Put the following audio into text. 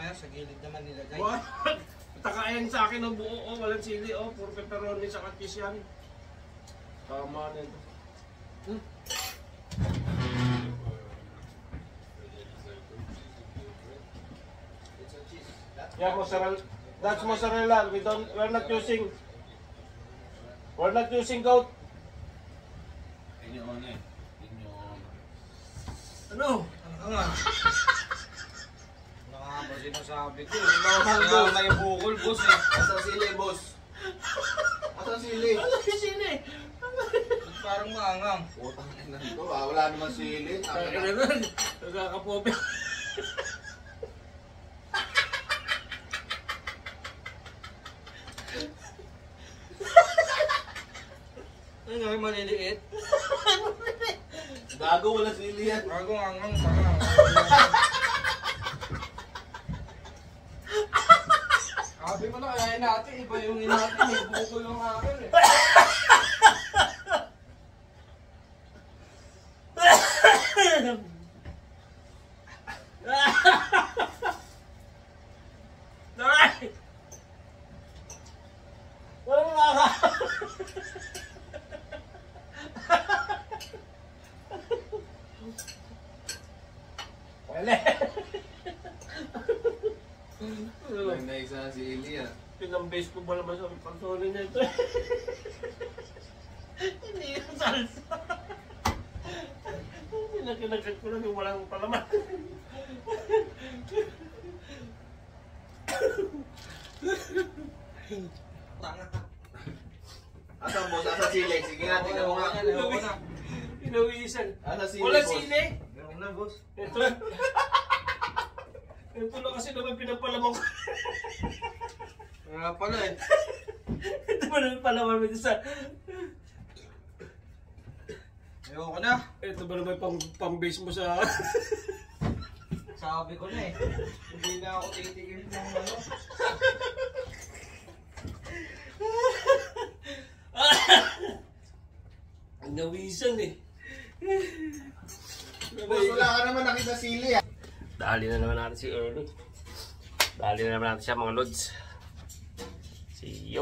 nga, sa gilid naman nilagay. What? Takayan sa akin ng buo, oh, walang sili, oh, puro pepperoni sa katis yan. Tama na ito. Yeah, mozzarella. That's mozzarella. We're not using goat. Ano? Ano nga? Nakakaba sinasabi ko. Nakakaba may bukol, boss eh. Asan sili, boss? Asan sili? Ano yung sili? Parang maangang. Putang ina nito, wala naman sili. Nagkakapobe. Ano nga, maliliit? Gago, wala sili yan. Bago angang, parang. Sabi mo na, kaya natin, iba yung natin, may bukol yung akin eh. Alright! Walang maka! Wala! Walang na isa si Ili ah. Pinambase ko ba naman sa pantone niya ito? Hindi yung salsa. Kinakinagat ko lang yung walang palaman. Asan boss? Asan sili? Sige nga, tingnan mo nga. Inawisan. Asan sili, Wala boss? sili. Meron na, boss. Ito. Ito na kasi naman pinapalamang ko. Kaya pala eh. Ito ba naman palaman mo sa... Ayoko na. Ito ba naman pang-base mo sa... Sabi ko na eh. Hindi na ako titigil ng ano. Ang nawisan eh. Boss, wala ka naman nakita sili ah. Dali na naman natin si Ernie. Dali na naman natin siya mga lods. See you.